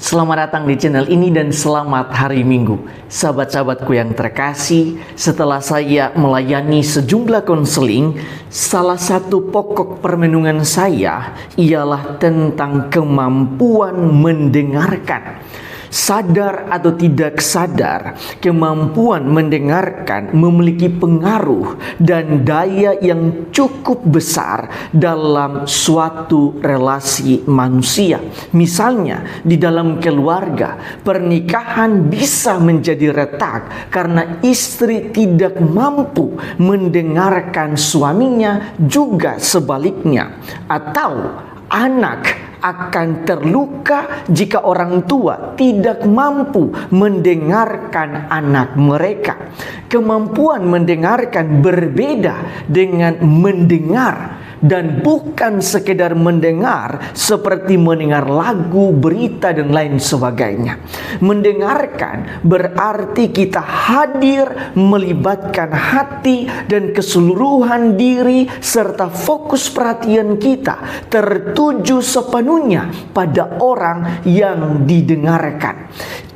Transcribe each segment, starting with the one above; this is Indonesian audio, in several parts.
Selamat datang di channel ini dan selamat hari Minggu. Sahabat-sahabatku yang terkasih, setelah saya melayani sejumlah konseling, salah satu pokok permenungan saya ialah tentang kemampuan mendengarkan. Sadar atau tidak sadar, kemampuan mendengarkan memiliki pengaruh dan daya yang cukup besar dalam suatu relasi manusia. Misalnya, di dalam keluarga, pernikahan bisa menjadi retak karena istri tidak mampu mendengarkan suaminya, juga sebaliknya. Atau anak akan terluka jika orang tua tidak mampu mendengarkan anak mereka. Kemampuan mendengarkan berbeda dengan mendengar, dan bukan sekedar mendengar seperti mendengar lagu, berita, dan lain sebagainya. Mendengarkan berarti kita hadir, melibatkan hati dan keseluruhan diri serta fokus perhatian kita tertuju sepenuhnya pada orang yang didengarkan.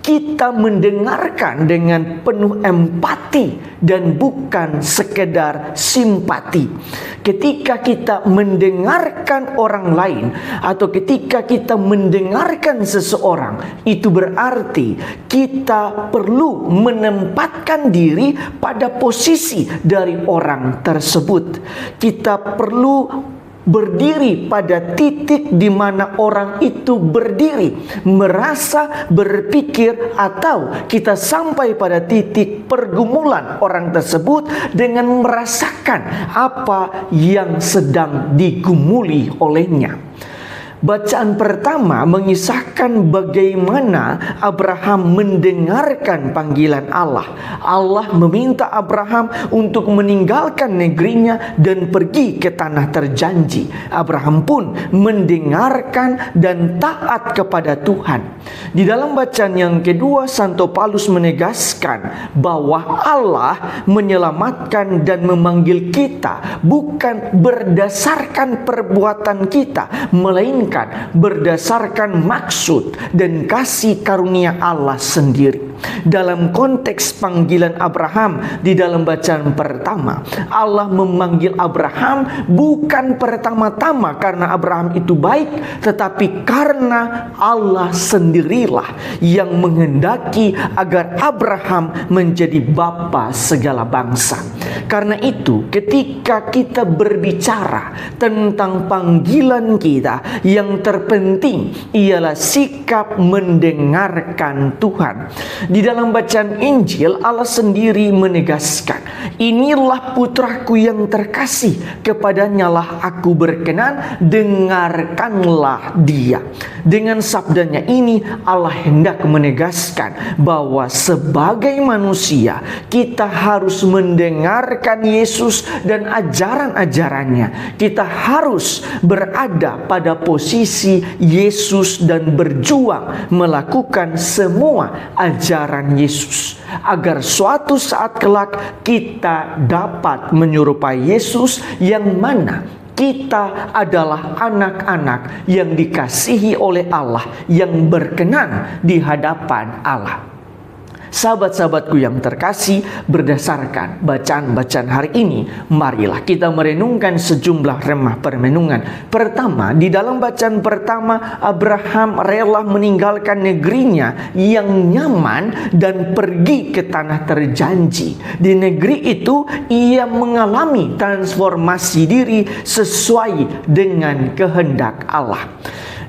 Kita mendengarkan dengan penuh empati dan bukan sekedar simpati. Ketika kita mendengarkan orang lain atau ketika kita mendengarkan seseorang, itu berarti kita perlu menempatkan diri pada posisi dari orang tersebut. Kita perlu berdiri pada titik di mana orang itu berdiri, merasa, berpikir, atau kita sampai pada titik pergumulan orang tersebut dengan merasakan apa yang sedang digumuli olehnya. Bacaan pertama mengisahkan bagaimana Abraham mendengarkan panggilan Allah. Allah meminta Abraham untuk meninggalkan negerinya dan pergi ke tanah terjanji. Abraham pun mendengarkan dan taat kepada Tuhan. Di dalam bacaan yang kedua, Santo Paulus menegaskan bahwa Allah menyelamatkan dan memanggil kita bukan berdasarkan perbuatan kita, melainkan berdasarkan maksud dan kasih karunia Allah sendiri. Dalam konteks panggilan Abraham di dalam bacaan pertama, Allah memanggil Abraham bukan pertama-tama karena Abraham itu baik, tetapi karena Allah sendirilah yang menghendaki agar Abraham menjadi bapa segala bangsa. Karena itu, ketika kita berbicara tentang panggilan kita, yang terpenting ialah sikap mendengarkan Tuhan. Di dalam bacaan Injil, Allah sendiri menegaskan, "Inilah putraku yang terkasih, kepadanya lah aku berkenan, dengarkanlah dia." Dengan sabdanya ini, Allah hendak menegaskan bahwa sebagai manusia, kita harus mendengarkan Yesus dan ajaran-ajarannya. Kita harus berada pada posisi Yesus dan berjuang melakukan semua ajaran Yesus, agar suatu saat kelak kita dapat menyerupai Yesus, yang mana kita adalah anak-anak yang dikasihi oleh Allah, yang berkenan di hadapan Allah. Sahabat-sahabatku yang terkasih, berdasarkan bacaan-bacaan hari ini, marilah kita merenungkan sejumlah remah permenungan. Pertama, di dalam bacaan pertama, Abraham rela meninggalkan negerinya yang nyaman dan pergi ke tanah terjanji. Di negeri itu, ia mengalami transformasi diri sesuai dengan kehendak Allah.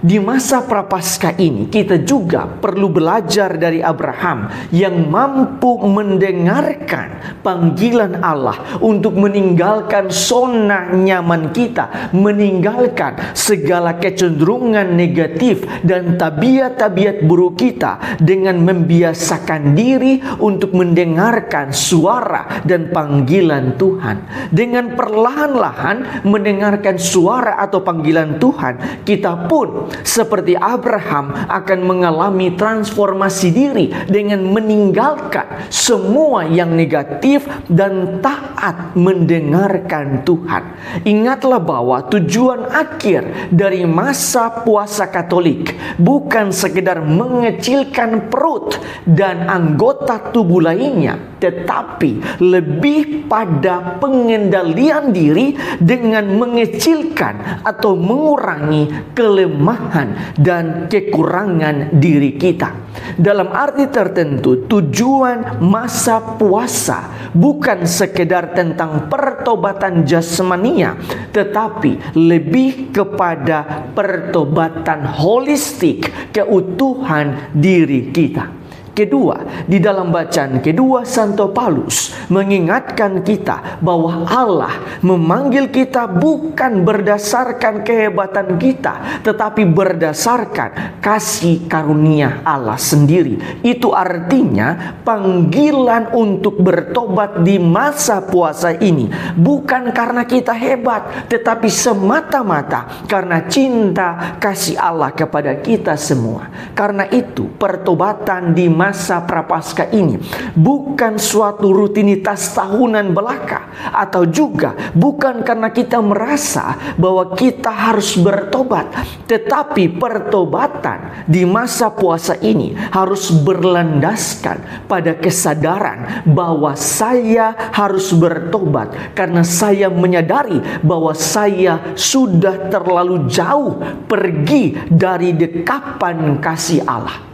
Di masa prapaskah ini, kita juga perlu belajar dari Abraham yang mampu mendengarkan panggilan Allah untuk meninggalkan zona nyaman kita, meninggalkan segala kecenderungan negatif dan tabiat-tabiat buruk kita, dengan membiasakan diri untuk mendengarkan suara dan panggilan Tuhan. Dengan perlahan-lahan mendengarkan suara atau panggilan Tuhan, kita pun seperti Abraham akan mengalami transformasi diri dengan meninggalkan semua yang negatif dan taat mendengarkan Tuhan. Ingatlah bahwa tujuan akhir dari masa puasa Katolik bukan sekedar mengecilkan perut dan anggota tubuh lainnya, tetapi lebih pada pengendalian diri dengan mengecilkan atau mengurangi kelemahan dan kekurangan diri kita. Dalam arti tertentu, tujuan masa puasa bukan sekedar tentang pertobatan jasmania, tetapi lebih kepada pertobatan holistik, keutuhan diri kita. Kedua, di dalam bacaan kedua, Santo Paulus mengingatkan kita bahwa Allah memanggil kita bukan berdasarkan kehebatan kita, tetapi berdasarkan kasih karunia Allah sendiri. Itu artinya panggilan untuk bertobat di masa puasa ini bukan karena kita hebat, tetapi semata-mata karena cinta kasih Allah kepada kita semua. Karena itu, pertobatan di masa prapaskah ini bukan suatu rutinitas tahunan belaka, atau juga bukan karena kita merasa bahwa kita harus bertobat, tetapi pertobatan di masa puasa ini harus berlandaskan pada kesadaran bahwa saya harus bertobat karena saya menyadari bahwa saya sudah terlalu jauh pergi dari dekapan kasih Allah.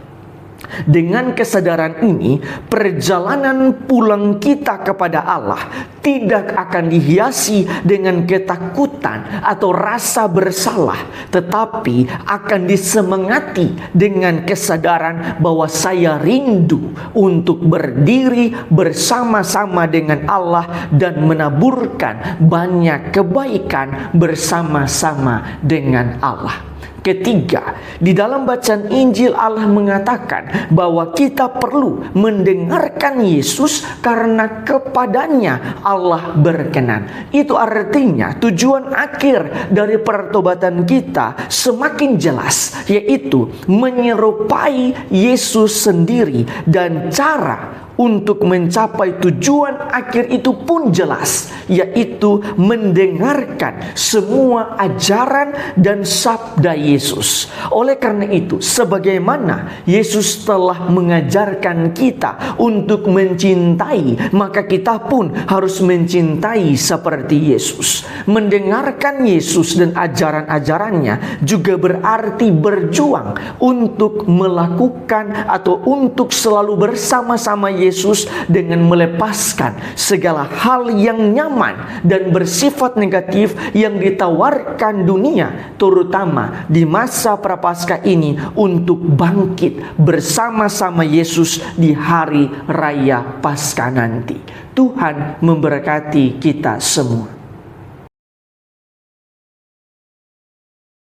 Dengan kesadaran ini, perjalanan pulang kita kepada Allah tidak akan dihiasi dengan ketakutan atau rasa bersalah, tetapi akan disemangati dengan kesadaran bahwa saya rindu untuk berdiri bersama-sama dengan Allah dan menaburkan banyak kebaikan bersama-sama dengan Allah. Ketiga, di dalam bacaan Injil Allah mengatakan bahwa kita perlu mendengarkan Yesus karena kepadanya Allah berkenan. Itu artinya tujuan akhir dari pertobatan kita semakin jelas, yaitu menyerupai Yesus sendiri, dan cara untuk mencapai tujuan akhir itu pun jelas, yaitu mendengarkan semua ajaran dan sabda Yesus. Oleh karena itu, sebagaimana Yesus telah mengajarkan kita untuk mencintai, maka kita pun harus mencintai seperti Yesus. Mendengarkan Yesus dan ajaran-ajarannya juga berarti berjuang untuk melakukan atau untuk selalu bersama-sama Yesus dengan melepaskan segala hal yang nyaman dan bersifat negatif yang ditawarkan dunia, terutama di masa prapaskah ini, untuk bangkit bersama-sama Yesus di hari raya Paskah nanti. Tuhan memberkati kita semua.